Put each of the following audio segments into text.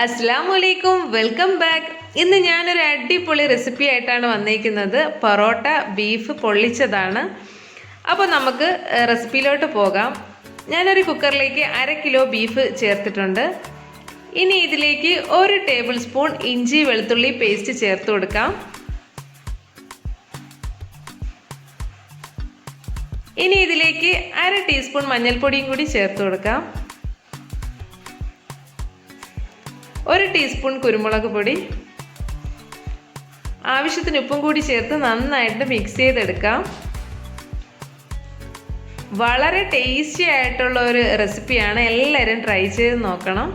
അസ്സലാമലൈക്കും, welcome back. ഇന്ന് ഞാനൊരു അടിപൊളി റെസിപ്പി ആയിട്ടാണ് വന്നിരിക്കുന്നത്. പൊറോട്ട ബീഫ് പൊള്ളിച്ചതാണ്. അപ്പോൾ നമുക്ക് റെസിപ്പിയിലോട്ട് പോകാം. ഞാനൊരു കുക്കറിലേക്ക് 1/2 കിലോ ബീഫ് ചേർത്തിട്ടുണ്ട്. ഇനി ഇതിലേക്ക് 1 ടേബിൾ സ്പൂൺ ഇഞ്ചി വെളുത്തുള്ളി പേസ്റ്റ് ചേർത്ത് കൊടുക്കാം. ഇനി ഇതിലേക്ക് 1/2 ടീസ്പൂൺ മഞ്ഞൾപ്പൊടിയും കൂടി ചേർത്ത് കൊടുക്കാം. 1 ടീസ്പൂൺ കുരുമുളക് പൊടി, ആവശ്യത്തിന് ഉപ്പും കൂടി ചേർത്ത് നന്നായിട്ട് മിക്സ് ചെയ്തെടുക്കാം. വളരെ ടേസ്റ്റി ആയിട്ടുള്ള ഒരു റെസിപ്പിയാണ്, എല്ലാവരും ട്രൈ ചെയ്ത് നോക്കണം.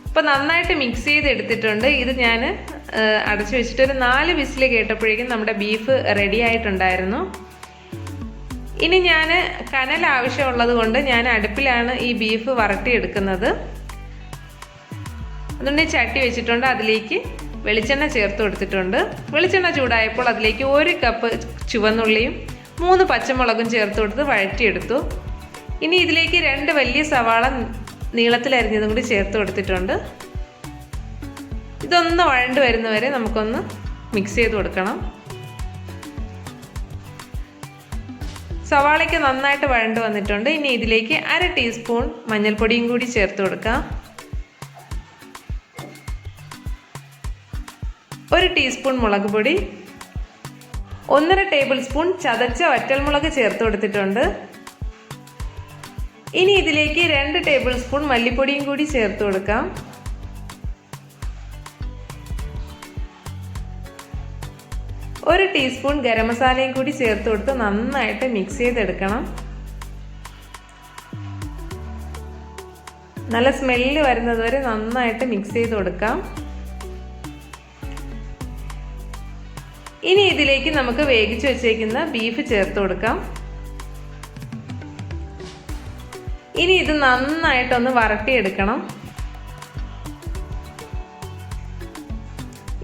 അപ്പോൾ നന്നായിട്ട് മിക്സ് ചെയ്തെടുത്തിട്ടുണ്ട്. ഇത് ഞാൻ അടച്ചു വെച്ചിട്ട് ഒരു 4 വിസിൽ കേട്ടപ്പോഴേക്കും നമ്മുടെ ബീഫ് റെഡി ആയിട്ടുണ്ടായിരുന്നു. ഇനി ഞാൻ കനൽ ആവശ്യമുള്ളത് കൊണ്ട് ഞാൻ അടുപ്പിലാണ് ഈ ബീഫ് വരട്ടിയെടുക്കുന്നത്. അതുകൊണ്ട് ചട്ടി വെച്ചിട്ടുണ്ട്, അതിലേക്ക് വെളിച്ചെണ്ണ ചേർത്ത് കൊടുത്തിട്ടുണ്ട്. വെളിച്ചെണ്ണ ചൂടായപ്പോൾ അതിലേക്ക് 1 കപ്പ് ചുവന്നുള്ളിയും 3 പച്ചമുളകും ചേർത്ത് കൊടുത്ത് വഴറ്റിയെടുത്തു. ഇനി ഇതിലേക്ക് 2 വലിയ സവാള നീളത്തിലരിഞ്ഞതും കൂടി ചേർത്ത് കൊടുത്തിട്ടുണ്ട്. ഇതൊന്ന് വഴണ്ട് വരുന്നവരെ നമുക്കൊന്ന് മിക്സ് ചെയ്ത് കൊടുക്കണം. സവാളയ്ക്ക് നന്നായിട്ട് വഴണ്ട് വന്നിട്ടുണ്ട്. ഇനി ഇതിലേക്ക് 1/2 ടീസ്പൂൺ മഞ്ഞൾപ്പൊടിയും കൂടി ചേർത്ത് കൊടുക്കാം. 1 ടീസ്പൂൺ മുളക് പൊടി, 1.5 ടേബിൾ സ്പൂൺ ചതച്ച വറ്റൽമുളക് ചേർത്ത് കൊടുത്തിട്ടുണ്ട്. ഇനി ഇതിലേക്ക് 2 ടേബിൾ സ്പൂൺ മല്ലിപ്പൊടിയും കൂടി ചേർത്ത് കൊടുക്കാം. 1 ടീസ്പൂൺ ഗരം മസാലയും കൂടി ചേർത്ത് കൊടുത്ത് നന്നായിട്ട് മിക്സ് ചെയ്തെടുക്കണം. നല്ല സ്മെല്ല് വരുന്നത് വരെ നന്നായിട്ട് മിക്സ് ചെയ്ത് കൊടുക്കാം. ഇനി ഇതിലേക്ക് നമുക്ക് വേവിച്ച് വെച്ചേക്കുന്ന ബീഫ് ചേർത്ത് കൊടുക്കാം. ഇനി ഇത് നന്നായിട്ടൊന്ന് വരട്ടിയെടുക്കണം.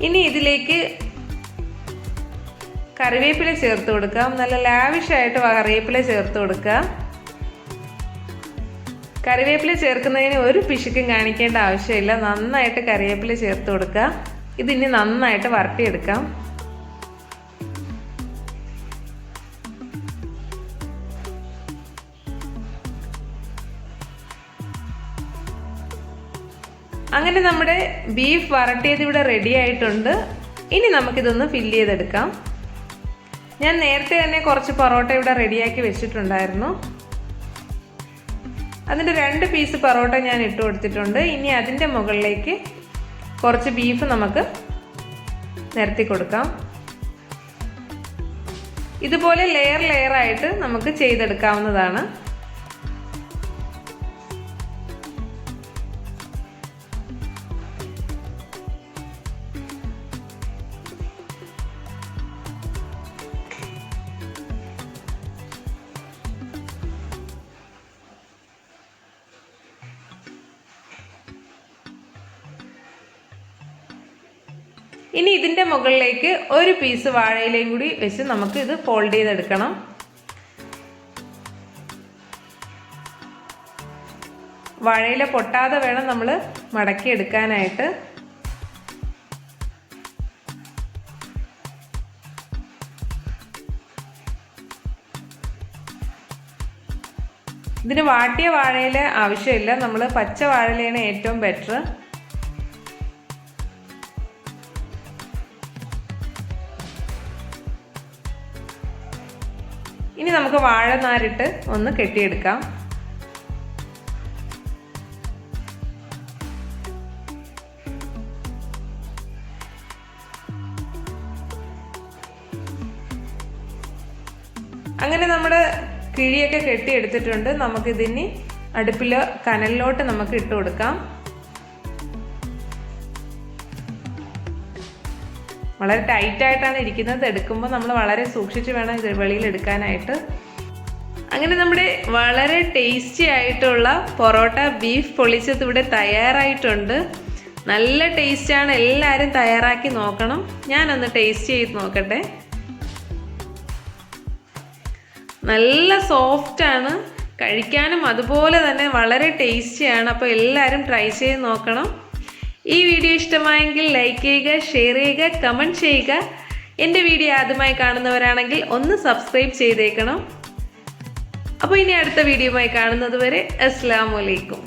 ഇനി ഇതിലേക്ക് കറിവേപ്പില ചേർത്ത് കൊടുക്കാം. നല്ല ലാവിഷായിട്ട് കറിവേപ്പില ചേർത്ത് കൊടുക്കുക. കറിവേപ്പില ചേർക്കുന്നതിന് ഒരു പിശുക്കും കാണിക്കേണ്ട ആവശ്യമില്ല. നന്നായിട്ട് കറിവേപ്പില ചേർത്ത് കൊടുക്കുക. ഇതിനി നന്നായിട്ട് വരട്ടിയെടുക്കാം. അങ്ങനെ നമ്മുടെ ബീഫ് വരട്ടിയത് ഇവിടെ റെഡി ആയിട്ടുണ്ട്. ഇനി നമുക്കിതൊന്ന് ഫില്ല് ചെയ്തെടുക്കാം. ഞാൻ നേരത്തെ തന്നെ കുറച്ച് പൊറോട്ട ഇവിടെ റെഡിയാക്കി വെച്ചിട്ടുണ്ടായിരുന്നു. അതിൻ്റെ 2 പീസ് പൊറോട്ട ഞാൻ ഇട്ട് കൊടുത്തിട്ടുണ്ട്. ഇനി അതിൻ്റെ മുകളിലേക്ക് കുറച്ച് ബീഫ് നമുക്ക് നിരത്തി കൊടുക്കാം. ഇതുപോലെ ലെയർ ആയിട്ട് നമുക്ക് ചെയ്തെടുക്കാവുന്നതാണ്. ഇനി ഇതിൻ്റെ മുകളിലേക്ക് 1 പീസ് വാഴയിലയും കൂടി വെച്ച് നമുക്ക് ഇത് ഫോൾഡ് ചെയ്തെടുക്കണം. വാഴയില പൊട്ടാതെ വേണം നമ്മൾ മടക്കി എടുക്കാനായിട്ട്. ഇതിന് വാട്ടിയ വാഴയില ആവശ്യമില്ല, നമ്മൾ പച്ച വാഴയിലയാണ് ഏറ്റവും ബെറ്റർ. ഇനി നമുക്ക് വാഴനാരിട്ട് ഒന്ന് കെട്ടിയെടുക്കാം. അങ്ങനെ നമ്മുടെ കിഴിയൊക്കെ കെട്ടിയെടുത്തിട്ടുണ്ട്. നമുക്കിതിനി അടുപ്പിൽ കനലിലോട്ട് നമുക്ക് ഇട്ട് കൊടുക്കാം. വളരെ ടൈറ്റായിട്ടാണ് ഇരിക്കുന്നത്. എടുക്കുമ്പോൾ നമ്മൾ വളരെ സൂക്ഷിച്ച് വേണം ഇത് വെളിയിൽ എടുക്കാനായിട്ട്. അങ്ങനെ നമ്മുടെ വളരെ ടേസ്റ്റി ആയിട്ടുള്ള പൊറോട്ട ബീഫ് പൊള്ളിച്ചത് ഇവിടെ തയ്യാറായിട്ടുണ്ട്. നല്ല ടേസ്റ്റാണ്, എല്ലാവരും തയ്യാറാക്കി നോക്കണം. ഞാനൊന്ന് ടേസ്റ്റ് ചെയ്ത് നോക്കട്ടെ. നല്ല സോഫ്റ്റാണ്, കഴിക്കാനും അതുപോലെ തന്നെ വളരെ ടേസ്റ്റിയാണ്. അപ്പോൾ എല്ലാവരും ട്രൈ ചെയ്ത് നോക്കണം. ഈ വീഡിയോ ഇഷ്ടമായെങ്കിൽ ലൈക്ക് ചെയ്യുക, ഷെയർ ചെയ്യുക, കമൻറ്റ് ചെയ്യുക. എൻ്റെ വീഡിയോ ആദ്യമായി കാണുന്നവരാണെങ്കിൽ ഒന്ന് സബ്സ്ക്രൈബ് ചെയ്തേക്കണം. അപ്പോൾ ഇനി അടുത്ത വീഡിയോയുമായി കാണുന്നത് വരെ അസ്സലാമു അലൈക്കും.